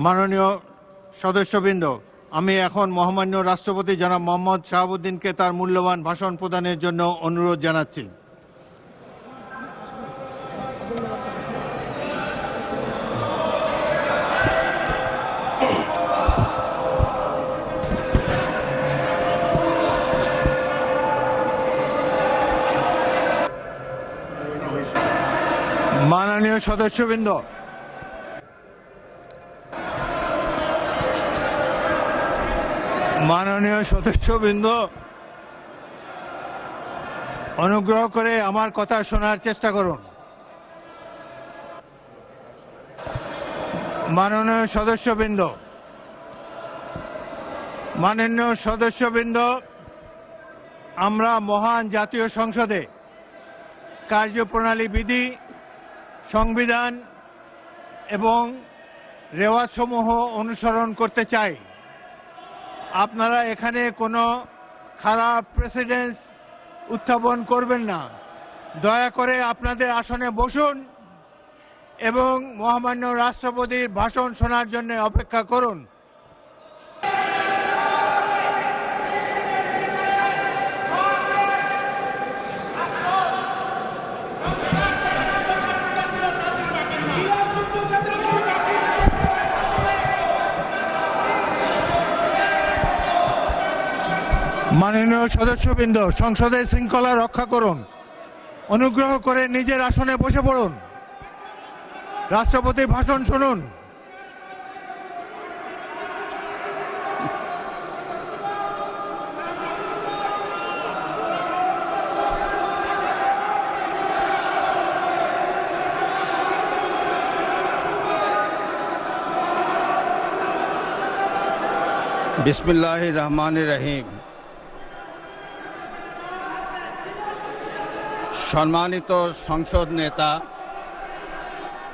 মাননীয় সদস্যবৃন্দ, আমি এখন মহামান্য রাষ্ট্রপতি জনাব মোহাম্মদ শাহাবুদ্দিনকে তার মূল্যবান ভাষণ প্রদানের জন্য অনুরোধ জানাচ্ছি। মাননীয় সদস্যবৃন্দ, অনুগ্রহ করে আমার কথা শোনার চেষ্টা করুন। মাননীয় সদস্যবৃন্দ, আমরা মহান জাতীয় সংসদে কার্যপ্রণালী বিধি, সংবিধান এবং রেওয়াজসমূহ অনুসরণ করতে চাই। আপনারা এখানে কোনো খারাপ প্রেসিডেন্স উত্থাপন করবেন না। দয়া করে আপনাদের আসনে বসুন এবং মহামান্য রাষ্ট্রপতির ভাষণ শোনার জন্য অপেক্ষা করুন। মাননীয় সদস্যবৃন্দ, সংসদের শৃঙ্খলা রক্ষা করুন। অনুগ্রহ করে নিজের আসনে বসে পড়ুন। রাষ্ট্রপতির ভাষণ শুনুন। বিসমিল্লাহির রহমানির রহিম। সম্মানিত সংসদ নেতা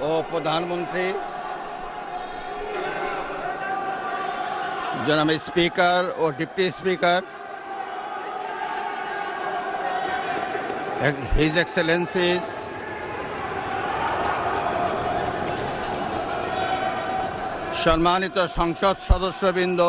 ও প্রধানমন্ত্রী, জনাব স্পিকার ও ডিপ্টি স্পিকার, হিজ এক্সেলেন্সিস, সম্মানিত সংসদ সদস্যবৃন্দ,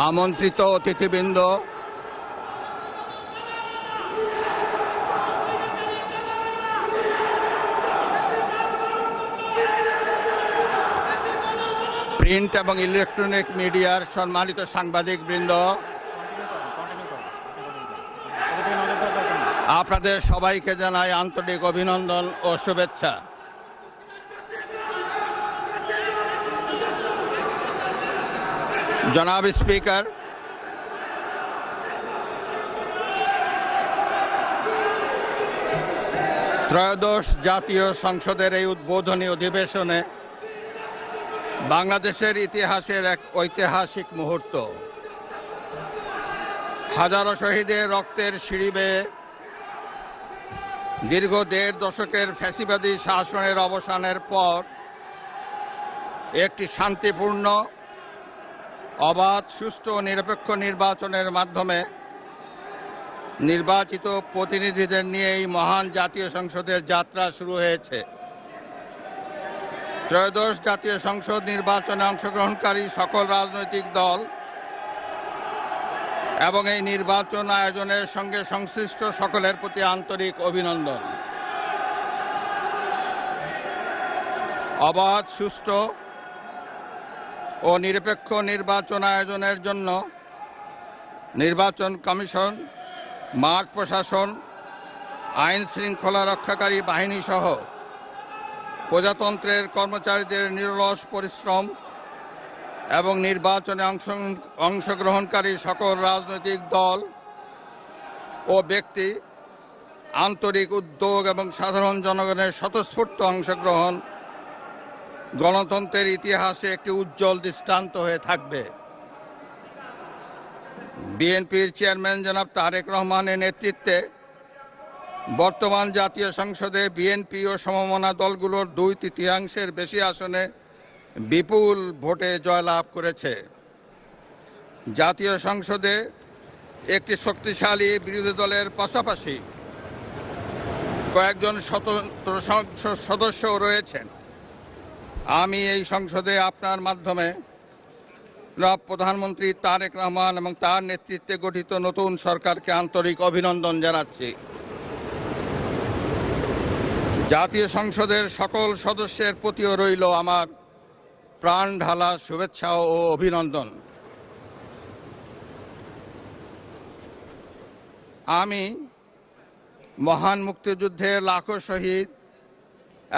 আমন্ত্রিত অতিথিবৃন্দ, প্রিন্ট এবং ইলেকট্রনিক মিডিয়ার সম্মানিত সাংবাদিকবৃন্দ, আপনাদের সবাইকে জানাই আন্তরিক অভিনন্দন ও শুভেচ্ছা। জনাব স্পিকার, ত্রয়োদশ জাতীয় সংসদের এই উদ্বোধনী অধিবেশনে বাংলাদেশের ইতিহাসের এক ঐতিহাসিক মুহূর্ত। হাজারো শহীদের রক্তের সিঁড়ি বেয়ে দীর্ঘ ১.৫ দশকের ফ্যাসিবাদী শাসনের অবসানের পর একটি শান্তিপূর্ণ, অবাধ, সুষ্ঠু ও নিরপেক্ষ নির্বাচনের মাধ্যমে নির্বাচিত প্রতিনিধিদের নিয়ে এই মহান জাতীয় সংসদের যাত্রা শুরু হয়েছে। ত্রয়োদশ জাতীয় সংসদ নির্বাচনে অংশগ্রহণকারী সকল রাজনৈতিক দল এবং এই নির্বাচন আয়োজনের সঙ্গে সংশ্লিষ্ট সকলের প্রতি আন্তরিক অভিনন্দন। অবাধ, সুষ্ঠু ও নিরপেক্ষ নির্বাচন আয়োজনের জন্য নির্বাচন কমিশন, মাঠ প্রশাসন, আইন শৃঙ্খলা রক্ষাকারী বাহিনী সহ প্রজাতন্ত্রের কর্মচারীদের নিরলস পরিশ্রম এবং নির্বাচনে অংশগ্রহণকারী সকল রাজনৈতিক দল ও ব্যক্তি, আন্তরিক উদ্যোগ এবং সাধারণ জনগণের স্বতঃস্ফূর্ত অংশগ্রহণ গণতন্ত্রের ইতিহাসে একটি উজ্জ্বল দৃষ্টান্ত হয়ে থাকবে। বিএনপির চেয়ারম্যান জনাব তারেক রহমানের নেতৃত্বে বর্তমান জাতীয় সংসদে বিএনপি ও সমমনা দলগুলোর ২/৩ বেশি আসনে বিপুল ভোটে জয়লাভ করেছে। জাতীয় সংসদে একটি শক্তিশালী বিরোধী দলের পাশাপাশি কয়েকজন স্বতন্ত্র সংসদ সদস্যও রয়েছেন। আমি এই সংসদে আপনার মাধ্যমে প্রধানমন্ত্রী তারেক রহমান এবং তার নেতৃত্বে গঠিত নতুন সরকারকে আন্তরিক অভিনন্দন জানাচ্ছি। জাতীয় সংসদের সকল সদস্যের প্রতিও রইল আমার প্রাণ ঢালা শুভেচ্ছা ও অভিনন্দন। আমি মহান মুক্তিযুদ্ধের লাখো শহীদ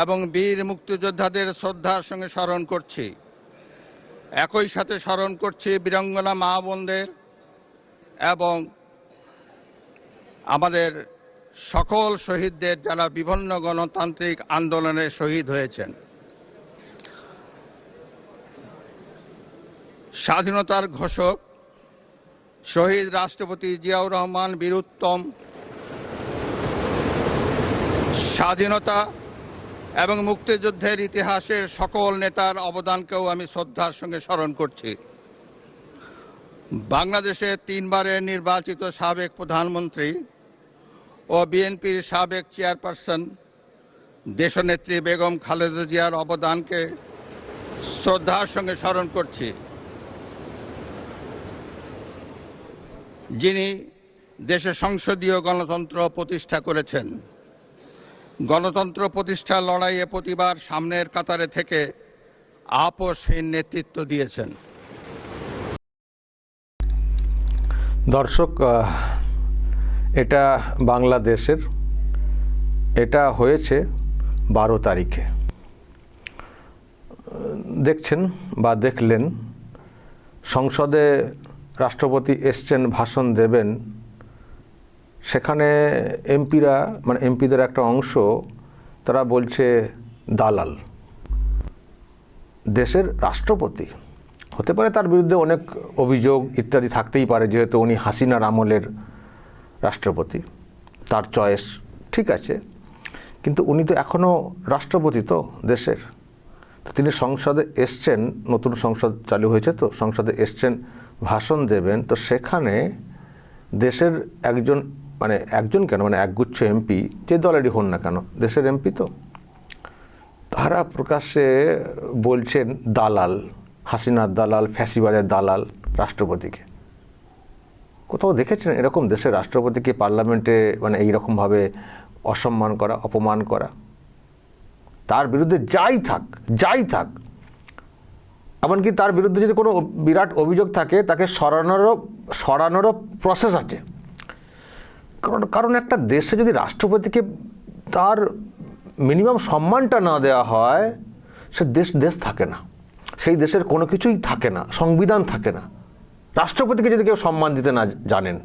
এবং বীর মুক্তিযোদ্ধাদের শ্রদ্ধার সঙ্গে স্মরণ করছি। একই সাথে স্মরণ করছি বীরাঙ্গনা মা বোনদের এবং আমাদের সকল শহীদদের যারা বিভিন্ন গণতান্ত্রিক আন্দোলনে শহীদ হয়েছেন। স্বাধীনতার ঘোষক শহীদ রাষ্ট্রপতি জিয়াউর রহমান বীরুত্তম স্বাধীনতা এবং মুক্তিযুদ্ধের ইতিহাসের সকল নেতার অবদানকেও আমি শ্রদ্ধার সঙ্গে স্মরণ করছি। বাংলাদেশের 3 বারের নির্বাচিত সাবেক প্রধানমন্ত্রী ও বিএনপির সাবেক চেয়ারপারসন দেশনেত্রী বেগম খালেদা জিয়ার অবদানকে শ্রদ্ধার সঙ্গে স্মরণ করছি, যিনি দেশে সংসদীয় গণতন্ত্র প্রতিষ্ঠা করেছেন। গণতন্ত্র প্রতিষ্ঠার লড়াইয়ে প্রতিবার সামনের কাতারে থেকে আপোষহীন নেতৃত্ব দিয়েছেন। দর্শক, এটা বাংলাদেশের, এটা হয়েছে 12 তারিখে। দেখছেন বা দেখলেন সংসদে রাষ্ট্রপতি এসছেন, ভাষণ দেবেন। সেখানে এমপিরা, মানে এমপিদের একটা অংশ, তারা বলছে দালাল। দেশের রাষ্ট্রপতি হতে পারে, তার বিরুদ্ধে অনেক অভিযোগ ইত্যাদি থাকতেই পারে, যেহেতু উনি হাসিনার আমলের রাষ্ট্রপতি, তার চয়েস, ঠিক আছে। কিন্তু উনি তো এখনও রাষ্ট্রপতি তো দেশের। তো তিনি সংসদে এসছেন, নতুন সংসদ চালু হয়েছে, তো সংসদে এসছেন, ভাষণ দেবেন। তো সেখানে দেশের একজন, মানে একজন কেন, মানে একগুচ্ছ এমপি, যে দলেরই হন না কেন, দেশের এমপি তো, তারা প্রকাশ্যে বলছেন দালাল, হাসিনার দালাল, ফ্যাসিবাদের দালাল রাষ্ট্রপতিকে। কোথাও দেখেছেন এরকম দেশের রাষ্ট্রপতিকে পার্লামেন্টে মানে এইরকমভাবে অসম্মান করা, অপমান করা? তার বিরুদ্ধে যাই থাক, এমনকি তার বিরুদ্ধে যদি কোনো বিরাট অভিযোগ থাকে, তাকে সরানোরও প্রসেস আছে। কারণ একটা দেশে যদি রাষ্ট্রপতিকে তার মিনিমাম সম্মানটা না দেওয়া হয়, সে দেশ থাকে না, সেই দেশের কোনো কিছুই থাকে না, সংবিধান থাকে না, রাষ্ট্রপতিকে যদি কেউ সম্মান দিতে না জানেন।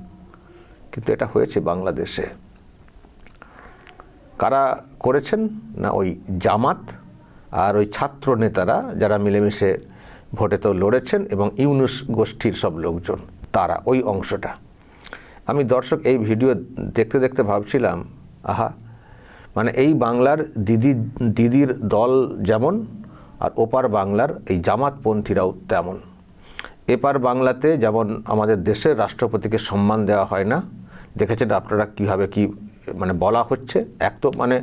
কিন্তু এটা হয়েছে বাংলাদেশে। কারা করেছেন? না ওই জামাত আর ওই ছাত্র নেতারা, যারা মিলেমিশে ভোটে তো লড়েছেন, এবং ইউনুস গোষ্ঠীর সব লোকজন, তারা, ওই অংশটা। আমি দর্শক এই ভিডিও দেখতে দেখতে ভাবছিলাম, আহা, মানে এই বাংলার দিদির দল যেমন, আর ওপার বাংলার এই জামাতপন্থীরাও তেমন। এপার বাংলাতে যেমন আমাদের দেশের রাষ্ট্রপতিকে সম্মান দেওয়া হয় না, দেখেছেন আপনারা কীভাবে কি মানে বলা হচ্ছে। এক তো মানে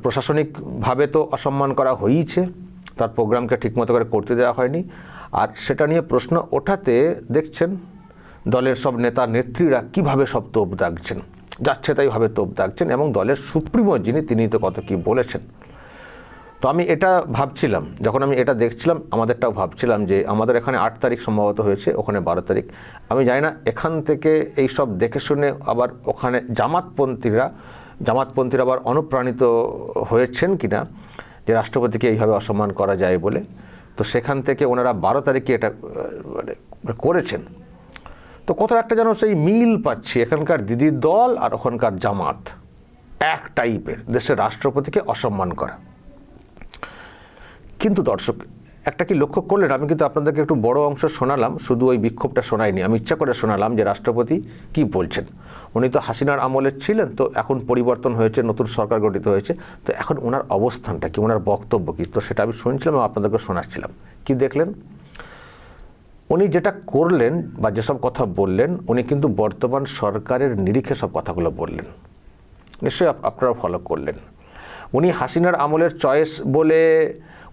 প্রশাসনিকভাবে তো অসম্মান করা হয়েইছে, তার প্রোগ্রামকে ঠিকমতো করে করতে দেওয়া হয়নি। আর সেটা নিয়ে প্রশ্ন ওঠাতে দেখছেন দলের সব নেতা নেত্রীরা কিভাবে সব তোপ দাগছেন, যাচ্ছে তাইভাবে তোপ দাগছেন, এবং দলের সুপ্রিমো যিনি, তিনি তো কত কি বলেছেন। তো আমি এটা ভাবছিলাম, যখন আমি এটা দেখছিলাম, আমাদেরটাও ভাবছিলাম যে আমাদের এখানে 8 তারিখ সম্ভবত হয়েছে, ওখানে 12 তারিখ। আমি জানি না এখান থেকে এই সব দেখে শুনে আবার ওখানে জামাতপন্থীরা আবার অনুপ্রাণিত হয়েছেন কিনা, যে রাষ্ট্রপতিকে এইভাবে অসম্মান করা যায় বলে। তো সেখান থেকে ওনারা 12 তারিখে এটা মানে করেছেন। তো কোথাও একটা যেন সেই মিল পাচ্ছি, এখানকার দিদির দল আর ওখানকার জামাত এক টাইপের, দেশের রাষ্ট্রপতিকে অসম্মান করা। কিন্তু দর্শক, একটা কি লক্ষ্য করলেন? আমি কিন্তু আপনাদেরকে একটু বড় অংশ শোনালাম, শুধু ওই বিক্ষোভটা শোনাইনি, আমি ইচ্ছা করে শোনালাম যে রাষ্ট্রপতি কি বলছেন। উনি তো হাসিনার আমলে ছিলেন, তো এখন পরিবর্তন হয়েছে, নতুন সরকার গঠিত হয়েছে, তো এখন ওনার অবস্থানটা কি, ওনার বক্তব্য কি, তো সেটা আমি শুনছিলাম এবং আপনাদেরকে শোনাচ্ছিলাম। কি দেখলেন? উনি যেটা করলেন বা যেসব কথা বললেন, উনি কিন্তু বর্তমান সরকারের নিরিখে সব কথাগুলো বললেন। নিশ্চয়ই আপনারা ফলো করলেন। উনি হাসিনার আমলের চয়েস বলে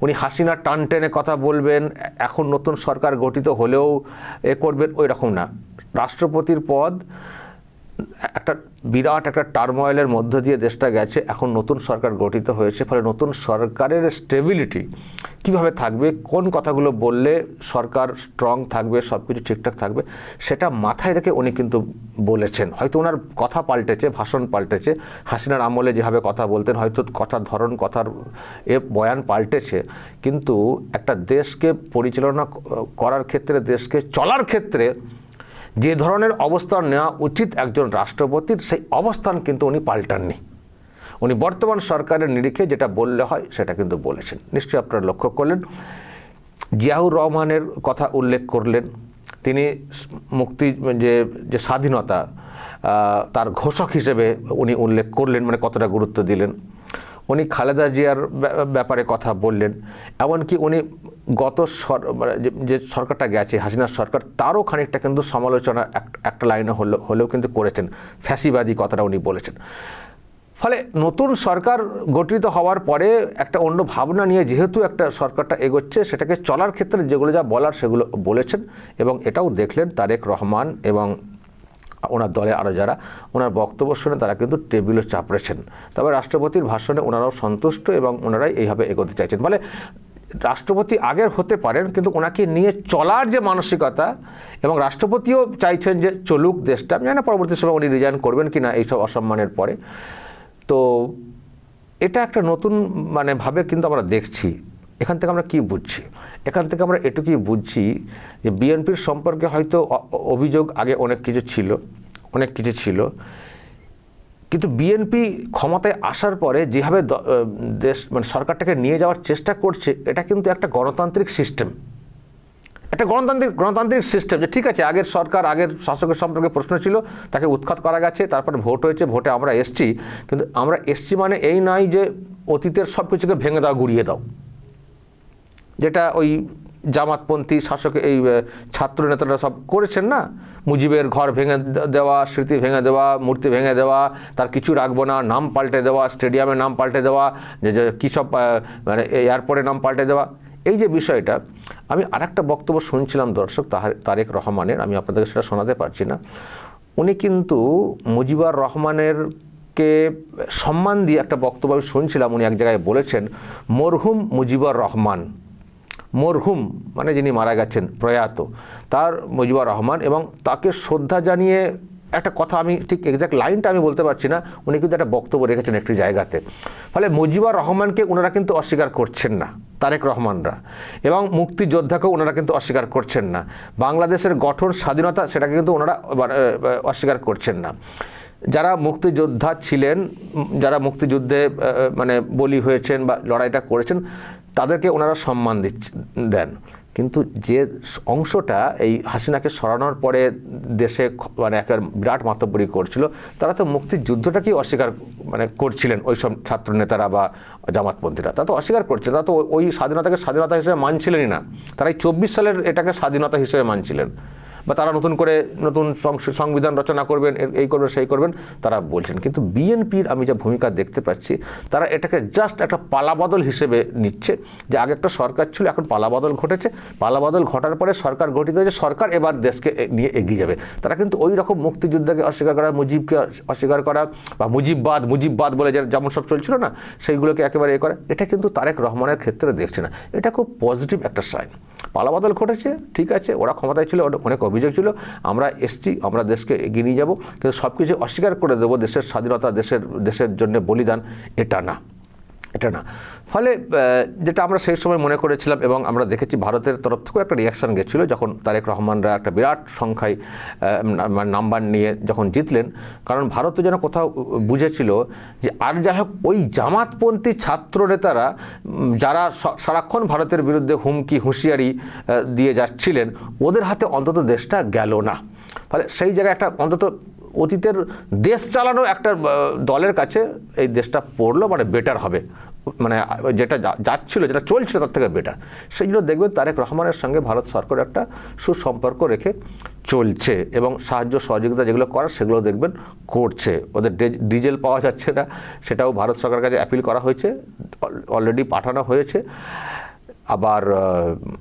উনি হাসিনার টান টেনে কথা বলবেন, এখন নতুন সরকার গঠিত হলেও এ করবেন, ওই রকম না। রাষ্ট্রপতির পদ একটা বিরাট একটা টার্ময়েলের মধ্য দিয়ে দেশটা গেছে, এখন নতুন সরকার গঠিত হয়েছে, ফলে নতুন সরকারের স্টেবিলিটি কিভাবে থাকবে, কোন কথাগুলো বললে সরকার স্ট্রং থাকবে, সব কিছু ঠিকঠাক থাকবে, সেটা মাথায় রেখে উনি কিন্তু বলেছেন। হয়তো ওনার কথা পাল্টেছে, ভাষণ পাল্টেছে, হাসিনার আমলে যেভাবে কথা বলতেন হয়তো কথার ধরন, কথার বয়ান পাল্টেছে, কিন্তু একটা দেশকে পরিচালনা করার ক্ষেত্রে, দেশকে চলার ক্ষেত্রে যে ধরনের অবস্থান নেওয়া উচিত একজন রাষ্ট্রপতির, সেই অবস্থান কিন্তু উনি পাল্টাননি। উনি বর্তমান সরকারের নিরিখে যেটা বললে হয় সেটা কিন্তু বলেছেন। নিশ্চয়ই আপনারা লক্ষ্য করলেন, জিয়াউর রহমানের কথা উল্লেখ করলেন। তিনি মুক্তি যে স্বাধীনতা, তার ঘোষক হিসেবে উনি উল্লেখ করলেন, মানে কতটা গুরুত্ব দিলেন। উনি খালেদা জিয়ার ব্যাপারে কথা বললেন, এমনকি উনি গত যে সরকারটা গেছে হাসিনার সরকার, তারও খানিকটা কিন্তু সমালোচনা একটা লাইনে হলেও কিন্তু করেছেন, ফ্যাসিবাদী কথাটা উনি বলেছেন। ফলে নতুন সরকার গঠিত হওয়ার পরে একটা অন্য ভাবনা নিয়ে যেহেতু একটা সরকারটা এগোচ্ছে, সেটাকে চলার ক্ষেত্রে যেগুলো যা বলার সেগুলো বলেছেন, এবং এটাও দেখলেন তারেক রহমান এবং ওনার দলে আরও যারা ওনার বক্তব্য শুনে তারা কিন্তু টেবিলে চাপড়েছেন। তবে রাষ্ট্রপতির ভাষণে ওনারাও সন্তুষ্ট এবং ওনারাই এইভাবে এগোতে চাইছেন। ফলে রাষ্ট্রপতি আগের হতে পারেন, কিন্তু ওনাকে নিয়ে চলার যে মানসিকতা, এবং রাষ্ট্রপতিও চাইছেন যে চলুক দেশটা। আমি জানি না পরবর্তী সময় উনি রিজাইন করবেন কি না এইসব অসম্মানের পরে। তো এটা একটা নতুন ভাবে কিন্তু আমরা দেখছি। এখান থেকে আমরা কি বুঝছি? এখান থেকে আমরা এটুকুই বুঝছি যে বিএনপির সম্পর্কে হয়তো অভিযোগ আগে অনেক কিছু ছিল, কিন্তু বিএনপি ক্ষমতায় আসার পরে যেভাবে দেশ সরকারটাকে নিয়ে যাওয়ার চেষ্টা করছে, এটা কিন্তু একটা গণতান্ত্রিক সিস্টেম, একটা গণতান্ত্রিক সিস্টেম। যে ঠিক আছে, আগের সরকার, আগের শাসকের সম্পর্কে প্রশ্ন ছিল, তাকে উৎখাত করা গেছে, তারপরে ভোট হয়েছে, ভোটে আমরা এসছি, কিন্তু আমরা এসছি মানে এই নয় যে অতীতের সব কিছুকে ভেঙে দাও, গুড়িয়ে দাও, যেটা ওই জামাতপন্থী শাসক এই ছাত্র নেতারা সব করেছেন না। মুজিবের ঘর ভেঙে দেওয়া, স্মৃতি ভেঙে দেওয়া, মূর্তি ভেঙে দেওয়া, তার কিছু রাখবো না, নাম পাল্টে দেওয়া, স্টেডিয়ামের নাম পাল্টে দেওয়া, যে কী সব এয়ারপোর্টের নাম পাল্টে দেওয়া, এই যে বিষয়টা। আমি আরেকটা বক্তব্য শুনছিলাম দর্শক তারেক রহমানের, আমি আপনাদেরকে সেটা শোনাতে পারছি না। উনি কিন্তু মুজিবুর রহমানের কে সম্মান দিয়ে একটা বক্তব্য আমি শুনছিলাম। উনি এক জায়গায় বলেছেন, মরহুম মুজিবুর রহমান, মরহুম মানে যিনি মারা গেছেন, প্রয়াত, তার মুজিবুর রহমান, এবং তাকে শ্রদ্ধা জানিয়ে একটা কথা, আমি ঠিক এক্সাক্ট লাইনটা আমি বলতে পারছি না, উনি কিন্তু একটা বক্তব্য রেখেছেন একটি জায়গাতে। ফলে মুজিবুর রহমানকে ওনারা কিন্তু অস্বীকার করছেন না, তারেক রহমানরা, এবং মুক্তিযোদ্ধাকেও ওনারা কিন্তু অস্বীকার করছেন না। বাংলাদেশের গঠন, স্বাধীনতা, সেটাকে কিন্তু ওনারা অস্বীকার করছেন না। যারা মুক্তিযোদ্ধা ছিলেন, যারা মুক্তিযুদ্ধে বলি হয়েছেন বা লড়াইটা করেছেন, তাদেরকে ওনারা সম্মান দেন। কিন্তু যে অংশটা এই হাসিনাকে সরানোর পরে দেশে একটা বিরাট মাতব্বরি করছিল, তারা তো মুক্তিযুদ্ধটাকেই অস্বীকার করছিলেন, ওই সব ছাত্র নেতারা বা জামাতপন্থীরা, তারা তো অস্বীকার করছিলেন, তারা তো ওই স্বাধীনতাকে স্বাধীনতা হিসেবে মানছিলেনই না। তারা এই 24 সালের এটাকে স্বাধীনতা হিসেবে মানছিলেন, বা তারা নতুন করে নতুন সংবিধান রচনা করবেন, এই করবেন, সেই করবেন, তারা বলছেন। কিন্তু বিএনপির আমি যা ভূমিকা দেখতে পাচ্ছি, তারা এটাকে জাস্ট একটা পালাবদল হিসেবে নিচ্ছে, যে আগে একটা সরকার ছিল, এখন পালাবদল ঘটেছে, পালাবদল ঘটার পরে সরকার গঠিত হয়েছে, সরকার এবার দেশকে নিয়ে এগিয়ে যাবে। তারা কিন্তু ওই রকম মুক্তিযুদ্ধকে অস্বীকার করা, মুজিবকে অস্বীকার করা, বা মুজিববাদ বলে যেমন সব চলছিল না, সেইগুলোকে একেবারে করা, এটা কিন্তু তারেক রহমানের ক্ষেত্রে দেখছে না। এটা খুব পজিটিভ একটা সাইন। পালাবদল ঘটেছে, ঠিক আছে, ওরা ক্ষমতায় ছিল, অনেক অভিযোগ ছিল, আমরা এসছি, আমরা দেশকে এগিয়ে নিয়ে যাবো, কিন্তু সব কিছু অস্বীকার করে দেবো, দেশের স্বাধীনতা, দেশের জন্য বলিদান, এটা না। ফলে যেটা আমরা সেই সময় মনে করেছিলাম, এবং আমরা দেখেছি ভারতের তরফ থেকেও একটা রিয়াকশান গেছিলো, যখন তারেক রহমানরা একটা বিরাট সংখ্যায় নাম্বার নিয়ে যখন জিতলেন, কারণ ভারতও যেন কোথাও বুঝেছিল যে আর যাই হোক, ওই জামাতপন্থী ছাত্র নেতারা যারা সারাক্ষণ ভারতের বিরুদ্ধে হুঁশিয়ারি দিয়ে যাচ্ছিলেন, ওদের হাতে অন্তত দেশটা গেল না। ফলে সেই জায়গায় একটা অন্তত অতীতের দেশ চালানো একটা দলের কাছে এই দেশটা পড়লো, বেটার হবে, মানে যেটা যাচ্ছিল, যেটা চলছিল তার থেকে বেটার। সেই জন্য দেখবেন তারেক রহমানের সঙ্গে ভারত সরকার একটা সুসম্পর্ক রেখে চলছে এবং সাহায্য সহযোগিতা যেগুলো করার সেগুলো দেখবেন করছে। ওদের ডিজেল পাওয়া যাচ্ছে না, সেটাও ভারত সরকারের কাছে অ্যাপিল করা হয়েছে, অলরেডি পাঠানো হয়েছে, আবার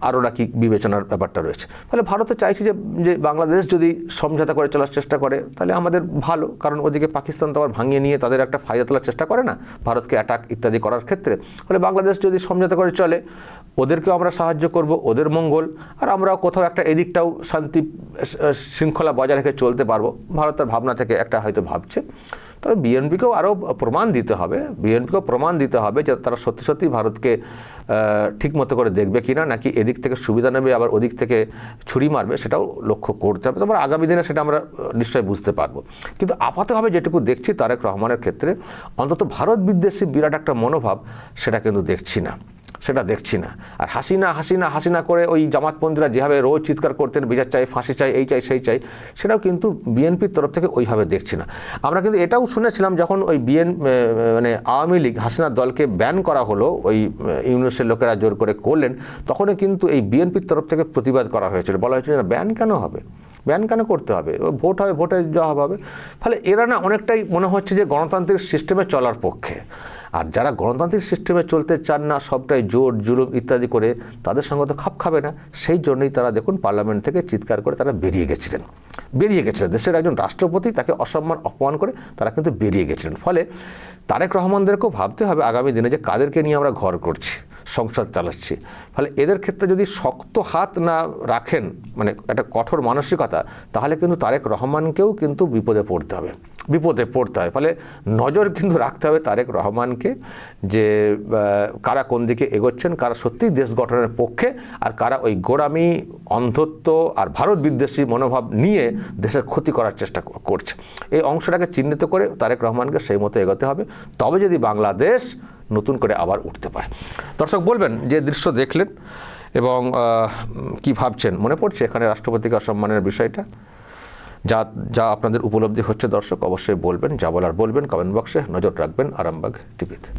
আরও নাকি বিবেচনার ব্যাপারটা রয়েছে। ফলে ভারতে চাইছে যে বাংলাদেশ যদি সমঝোতা করে চলার চেষ্টা করে তাহলে আমাদের ভালো, কারণ ওদিকে পাকিস্তান তো আবার ভাঙিয়ে নিয়ে তাদের একটা ফায়দা তোলার চেষ্টা করে না ভারতকে অ্যাটাক ইত্যাদি করার ক্ষেত্রে। ফলে বাংলাদেশ যদি সমঝোতা করে চলে ওদেরকেও আমরা সাহায্য করব, ওদের মঙ্গল, আর আমরাও কোথাও একটা এদিকটাও শান্তি শৃঙ্খলা বজায় রেখে চলতে পারবো। ভারতের ভাবনা থেকে একটা হয়তো ভাবছে। তবে বিএনপিকেও আরও প্রমাণ দিতে হবে, যে তারা সত্যি সত্যি ভারতকে ঠিক মতো করে দেখবে কিনা, নাকি এদিক থেকে সুবিধা নেবে আবার ওদিক থেকে ছুরি মারবে, সেটাও লক্ষ্য করতে হবে। তবে আগামী দিনে সেটা আমরা নিশ্চয়ই বুঝতে পারবো। কিন্তু আপাতভাবে যেটুকু দেখছি তারেক রহমানের ক্ষেত্রে অন্তত ভারত বিদ্বেষী বিরাট একটা মনোভাব সেটা কিন্তু দেখছি না। আর হাসিনা করে ওই জামাতপন্থীরা যেভাবে রোজ চিৎকার করতেন বিচার চাই, ফাঁসি চাই, এই চাই সেই চাই, সেটাও কিন্তু বিএনপির তরফ থেকে ওইভাবে দেখছি না। আমরা কিন্তু এটাও শুনেছিলাম যখন ওই মানে আওয়ামী লীগ হাসিনার দলকে ব্যান করা হলো, ওই ইউনুসের লোকেরা জোর করে করলেন, তখনই কিন্তু এই বিএনপির তরফ থেকে প্রতিবাদ করা হয়েছিল। বলা হয়েছিল না ব্যান কেন হবে, ব্যান কেন করতে হবে, ভোট হবে, ভোটে যাওয়া হবে। ফলে এরা না অনেকটাই মনে হচ্ছে যে গণতান্ত্রিক সিস্টেমে চলার পক্ষে। আর যারা গণতান্ত্রিক সিস্টেমে চলতে চান না, সবটাই জোর জুলুম ইত্যাদি করে, তাদের সঙ্গে তো খাপ খাবে না। সেই জন্যই তারা দেখুন পার্লামেন্ট থেকে চিৎকার করে তারা বেরিয়ে গেছিলেন। দেশের একজন রাষ্ট্রপতি তাকে অপমান করে তারা কিন্তু বেরিয়ে গেছিলেন। ফলে তারেক রহমানদেরকেও ভাবতে হবে আগামী দিনে যে কাদেরকে নিয়ে আমরা ঘর করছি, সংসদ চালাচ্ছি। ফলে এদের ক্ষেত্রে যদি শক্ত হাত না রাখেন, মানে একটা কঠোর মানসিকতা, তাহলে কিন্তু তারেক রহমানকেও কিন্তু বিপদে পড়তে হয়। ফলে নজর কিন্তু রাখতে হবে তারেক রহমানকে, যে কারা কোন দিকে এগোচ্ছেন, কারা সত্যিই দেশ গঠনের পক্ষে, আর কারা ওই গোঁড়ামি, অন্ধত্ব আর ভারত বিদ্বেষী মনোভাব নিয়ে দেশের ক্ষতি করার চেষ্টা করছে। এই অংশটাকে চিহ্নিত করে তারেক রহমানকে সেই মতো এগোতে হবে, তবে যদি বাংলাদেশ নতুন করে আবার উঠতে পারে। দর্শক বলবেন যে দৃশ্য দেখলেন এবং কি ভাবছেন, মনে পড়ছে এখানে রাষ্ট্রপতিকে অসম্মানের বিষয়টা? যা আপনাদের উপলব্ধি হচ্ছে দর্শক অবশ্যই বলবেন, যা বলার বলবেন কমেন্ট বক্সে। নজর রাখবেন আরামবাগ টিভিতে।